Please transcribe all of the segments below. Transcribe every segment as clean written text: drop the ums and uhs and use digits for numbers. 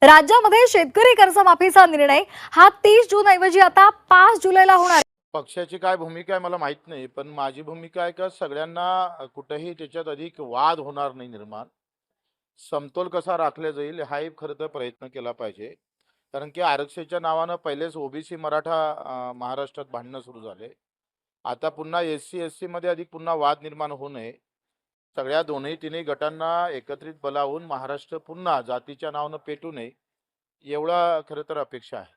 राज्यामध्ये शेतकरी कर्जमाफीचा निर्णय हा 30 जून ऐवजी आता 5 जुलैला होणार आहे. पक्षाची काय भूमिका आहे मला माहित नाही, पण माझी भूमिका आहे का सगळ्यांना कुठेही त्याच्यात अधिक वाद होणार नाही निर्माण. समतोल कसा राखला जाईल हा एक खरं तर प्रयत्न केला पाहिजे. कारण की आरक्षणाच्या नावानं पहिलेच ओबीसी मराठा महाराष्ट्रात भांडणं सुरू झाले. आता पुन्हा एस-सी एस-सी मध्ये अधिक पुन्हा वाद निर्माण होऊ नये. सगळ्या दोन्ही तिन्ही गटांना एकत्रित बलावून महाराष्ट्र पुन्हा जातीच्या नावानं पेटू नये एवढा खरं तर अपेक्षा आहे.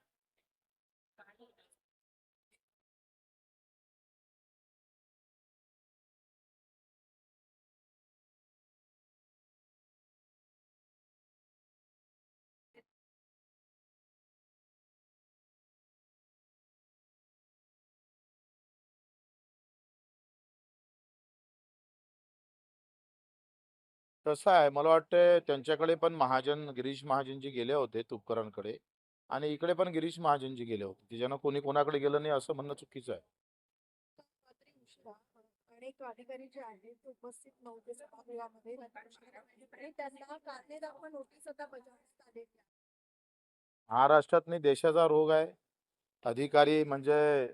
कसं आहे मला वाटतं त्यांच्याकडे पण महाजन गिरीश महाजनजी गेले होते तुपकरांकडे आणि इकडे पण गिरीश महाजनजी गेले होते. त्याच्यानं कोणी कोणाकडे गेलं नाही असं म्हणणं चुकीचं आहे. रात्री उशिरा अनेक अधिकारी जे आहेत उपस्थित नव्हते सभागृहामध्ये आणि त्यांना कारणे दाखवा नोटीस आता बजावण्यात आलेली आहे. महाराष्ट्रात नाही देशाचा रोग आहे. अधिकारी म्हणजे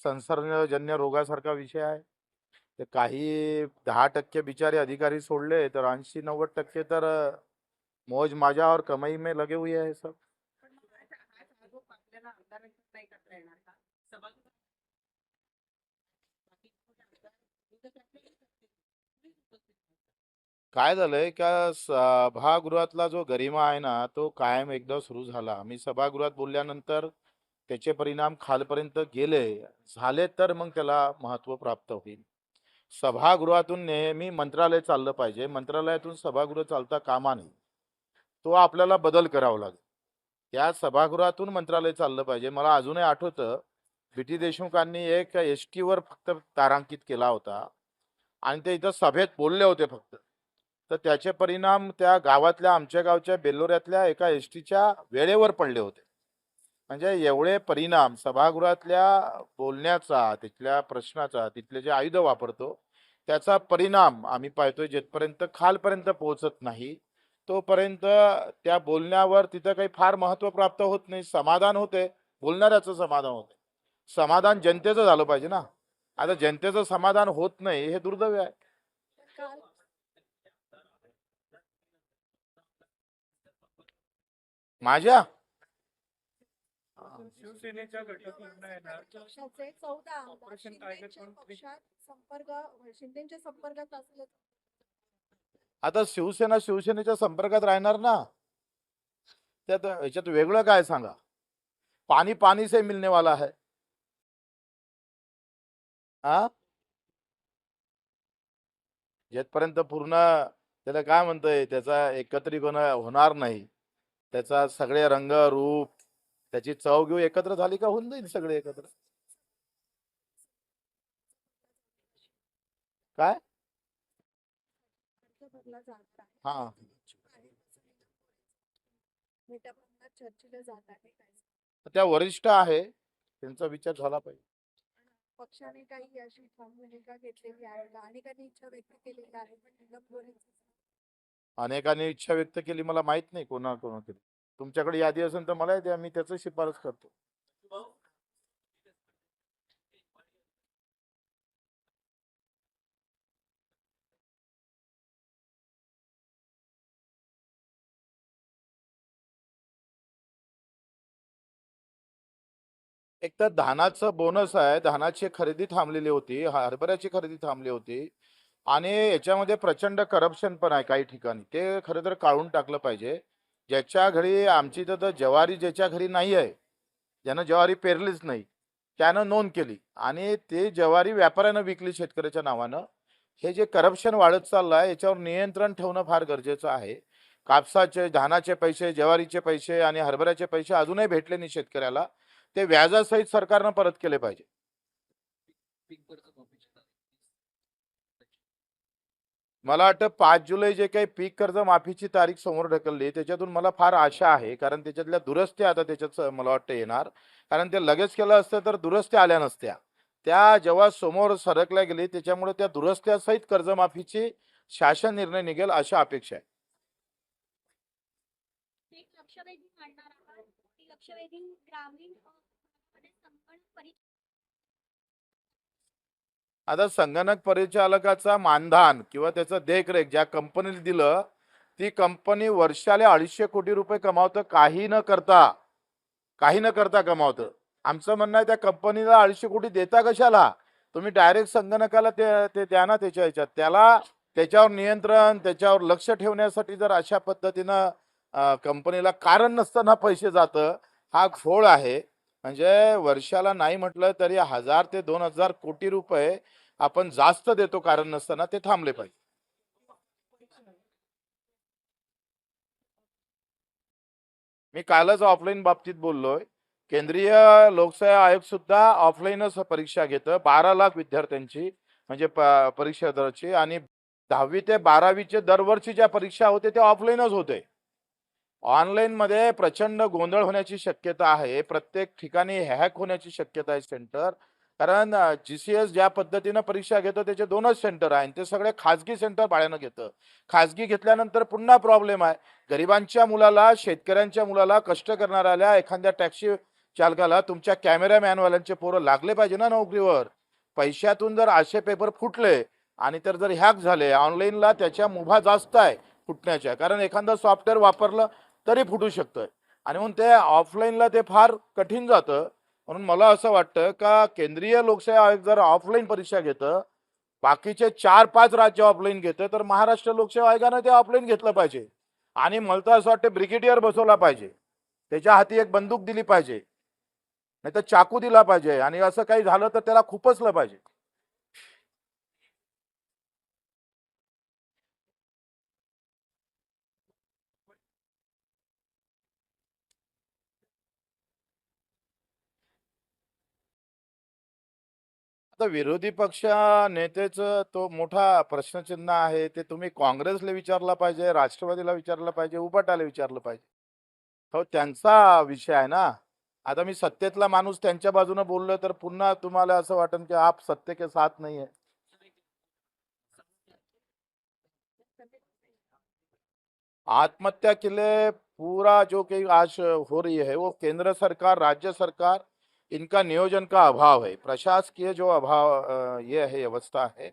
संसर्गजन्य रोगासारखा विषय आहे. ते काही 10% बिचारे अधिकारी सोडले तर 80-90% तर मौज माजा और कमाई में लगे हुए हैं सब. पण मग हाच आरोप आपल्याला आमदारांवर नाही करता येणार का? सभागृहात बाकी कोणी आमदार विरोधक आपल्याला करतील. तुम्हीच उपस्थित नव्हता. काय झालंय का सभागृहातला जो गरिमा आहे ना तो कायम एकदा सुरू झाला. मी सभागृहात बोलल्यानंतर त्याचे परिणाम खालपर्यंत गेले झाले तर मग त्याला महत्त्व प्राप्त होईल. सभागृहातून नेहमी मंत्रालय चाललं पाहिजे. मंत्रालयातून सभागृह चालता कामा नये. तो आपल्याला बदल करावा लागेल. त्या सभागृहातून मंत्रालय चाललं पाहिजे. मला अजूनही आठवतं बी.टी. देशमुखांनी एक एस-टीवर फक्त तारांकित केला होता आणि ते इथं सभेत बोलले होते फक्त. तर त्याचे परिणाम त्या गावातल्या आमच्या गावच्या बेल्लोऱ्यातल्या एका एस-टीच्या वेळेवर पडले होते. म्हणजे एवढे परिणाम सभागृहातल्या बोलण्याचा, तिथल्या प्रश्नाचा, तिथले जे आयुध वापरतो त्याचा परिणाम आम्ही पाहतोय. जिथपर्यंत खालपर्यंत पोहोचत नाही तोपर्यंत त्या बोलण्यावर तिथं काही फार महत्त्व प्राप्त होत नाही. समाधान होते, बोलणाऱ्याचं समाधान होते. समाधान जनतेचं झालं पाहिजे ना. आता जनतेचं समाधान होत नाही हे दुर्दैव आहे. काल माझ्या शिवसेनेच्या घटक निर्णयानं पक्षाचे 14 आमदार ऑपरेशन शिंदेच्या टायगर पण पक्षात शिंदेच्या संपर्कात असले. आता शिवसेना शिवसेनेच्या संपर्कात राहणार ना. त्यात याच्यात वेगळं काय सांगा. पाणी पाणी से मिलने वाला है. हा जेथपर्यंत पूर्ण त्याला काय म्हणतोय त्याचा एकत्रीकरण होणार नाही, त्याचा सगळे रंग रूप त्याची चव घेऊ एकत्र झाली का होऊन जाईल सगळे एकत्र. काय अर्ज भरला जात आहे. हा मोठ्या प्रमाणात चर्चेला जात आहे. काय त्या वरिष्ठ आहे त्यांचा विचार झाला पाहिजे. पक्षाने काही अशी ठाम भूमिका घेतलेली आहे का? अनेकांनी इच्छा व्यक्त केलेली आहे पण नीलम गोऱ्हेंचं अनेकांनी इच्छा व्यक्त केली, मला माहित नाही कोणा कोणा केली. तुमच्याकडे यादी असेल तर मला द्या, मी त्याचं शिफारस करतो. एक तर धानाचं बोनस आहे, धानाची खरेदी थांबलेली होती, हरभऱ्याची खरेदी थांबली होती आणि याच्यामध्ये प्रचंड करप्शन पण आहे काही ठिकाणी. ते खरं तर काढून टाकलं पाहिजे. ज्याच्या घरी आमची तर ज्वारी ज्याच्या घरी नाही आहे, ज्यानं ज्वारी पेरलीच नाही त्यानं नोंद केली आणि ते ज्वारी व्यापाऱ्यानं विकली शेतकऱ्याच्या नावानं. हे जे करप्शन वाढत चाललं आहे याच्यावर नियंत्रण ठेवणं फार गरजेचं आहे. कापसाचे धानाचे पैसे, ज्वारीचे पैसे आणि हरभऱ्याचे पैसे अजूनही भेटले नाही शेतकऱ्याला. ते व्याजासहित सरकारनं परत केले पाहिजे. मला वाटतं 5 जुलै जे काही पीक कर्ज माफीची तारीख समोर ढकलली त्याच्यातून मला फार आशा आहे. कारण त्याच्यातल्या दुरुस्त्या आता त्याच्यात मला वाटतं येणार. कारण ते लगेच केलं असतं तर दुरुस्त्या आल्या नसत्या. त्या जेव्हा समोर सरकल्या गेली त्याच्यामुळे त्या दुरुस्त्यासहित कर्जमाफीची शासन निर्णय निघेल अशा अपेक्षा आहे. एक लक्षवेधी मांडणार आहात. ती लक्षवेधी ग्रामीण मध्ये संगणक परीक्षा आता संगणक परिचालकाचा मानधन किंवा त्याचं देखरेख ज्या कंपनीला दिलं, ती कंपनी वर्षाला 250 कोटी रुपये कमावतं, काही न करता कमावतं. आमचं म्हणणं आहे त्या कंपनीला 250 कोटी देता कशाला? तुम्ही डायरेक्ट संगणकाला ते द्या ना त्याच्या ह्याच्यात. त्याच्यावर नियंत्रण, त्याच्यावर लक्ष ठेवण्यासाठी जर अशा पद्धतीनं कंपनीला कारण नसताना पैसे जातं, हा घोळ आहे. म्हणजे वर्षाला नाही म्हटलं तरी 1000 ते 2000 कोटी रुपये आपण जास्त देतो कारण नसताना, ते थांबले पाहिजे. मी कालच ऑफलाईन बाबतीत बोललोय. केंद्रीय लोकसेवा आयोग सुद्धा ऑफलाईनच परीक्षा घेतं. 12 लाख विद्यार्थ्यांची म्हणजे परीक्षा दरची, आणि 10वी ते 12वीचे दरवर्षी ज्या परीक्षा होते ते ऑफलाईनच होते. ऑनलाईन मध्ये प्रचंड गोंधळ होण्याची शक्यता आहे. प्रत्येक ठिकाणी हॅक होण्याची शक्यता आहे सेंटर. कारण GCS ज्या पद्धतीनं परीक्षा घेतं त्याचे 2च सेंटर आहे, ते सगळे खाजगी सेंटर भाड्यानं घेतं. खाजगी घेतल्यानंतर पुन्हा प्रॉब्लेम आहे. गरिबांच्या मुलाला, शेतकऱ्यांच्या मुलाला, कष्ट करणाऱ्याला, एखाद्या टॅक्सी चालकाला तुमच्या कॅमेरामॅनवाल्यांचे पोरं लागले पाहिजे ना नोकरीवर. पैशातून जर असे पेपर फुटले आणि जर हॅक झाले ऑनलाईनला, त्याच्या मुभा जास्त आहे फुटण्याच्या. कारण एखादं सॉफ्टवेअर वापरलं तरी फुटू शकतं, आणि म्हणून ते ऑफलाईनला ते फार कठीण जातं. म्हणून मला असं वाटतं का केंद्रीय लोकसेवा आयोग जर ऑफलाईन परीक्षा घेतं, बाकीचे 4-5 राज्य ऑफलाईन घेतं, तर महाराष्ट्र लोकसेवा आयोगानं ते ऑफलाईन घेतलं पाहिजे. आणि मला तर असं वाटतं ब्रिगेडियर बसवला पाहिजे, त्याच्या हाती एक बंदूक दिली पाहिजे, नाही तर चाकू दिला पाहिजे, आणि असं काही झालं तर त्याला खुपसलं पाहिजे. आता विरोधी पक्ष नेतेचं तो मोठा प्रश्नचिन्ह आहे. ते तुम्ही काँग्रेसला विचारला पाहिजे, राष्ट्रवादीला विचारलं पाहिजे, उबाटाला विचारलं पाहिजे. हो, त्यांचा विषय आहे ना. आता मी सत्तेतला माणूस त्यांच्या बाजूने बोललो तर पुन्हा तुम्हाला असं वाटेल की आप सत्य के साथ नहीं है. आत्महत्या के लिए पूरा जो कि आज हो रही है वो केंद्र सरकार, राज्य सरकार, इनका नियोजन का अभाव है. प्रशासकीय जो अभाव ये है, अवस्था है,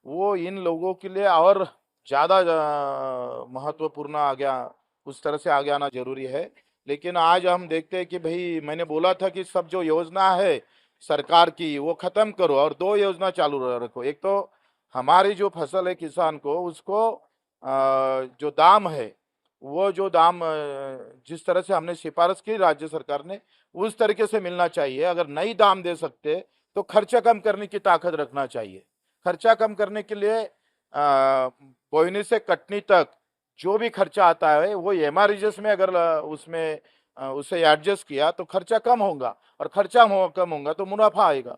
वो इन लोगों के लिए और ज़्यादा महत्वपूर्ण आ गया, उस तरह से आगे आना जरूरी है. लेकिन आज हम देखते हैं कि भाई मैंने बोला था कि सब जो योजना है सरकार की वो खत्म करो और 2 योजना चालू रखो. एक तो हमारी जो फसल है किसान को, उसको जो दाम है, वो जो दाम जिस तरह से हमने सिफारिश की राज्य सरकार ने, उस तरीके से मिलना चाहिए. अगर नहीं दाम दे सकते तो खर्चा कम करने की ताकत रखना चाहिए. खर्चा कम करने के लिए बोईनी से कटनी तक जो भी खर्चा आता है वो एमआरएस में अगर उसमें उसे एडजस्ट किया तो खर्चा कम होगा, और खर्चा कम होगा तो मुनाफा आएगा.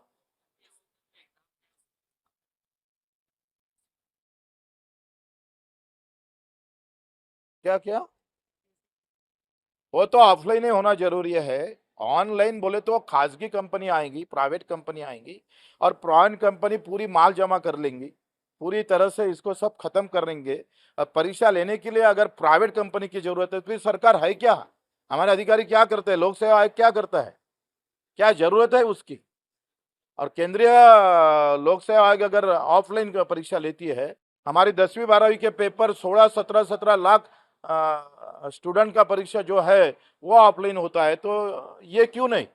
क्या क्या वो तो ऑफलाइन ही होना जरूरी है. ऑनलाइन बोले तो खासगी कंपनी आएंगी, प्राइवेट कंपनी आएंगी, और प्राइवेट कंपनी पूरी माल जमा कर लेंगी, पूरी तरह से इसको सब खत्म कर देंगे. अब परीक्षा लेने के लिए अगर प्राइवेट कंपनी की जरूरत है तो फिर सरकार है क्या? हमारे अधिकारी क्या करते हैं? लोक सेवा आयोग क्या करता है? क्या जरूरत है उसकी? और केंद्रीय लोक सेवा आयोग अगर ऑफलाइन परीक्षा लेती है, हमारी 10वीं 12वीं के पेपर 16-17 लाख स्टूडेंट का परीक्षा जो है वो ऑफलाइन होता है, तो ये क्यों नहीं?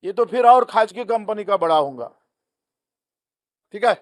ये तो फिर और खासगी कंपनी का बड़ा होगा. ठीक है.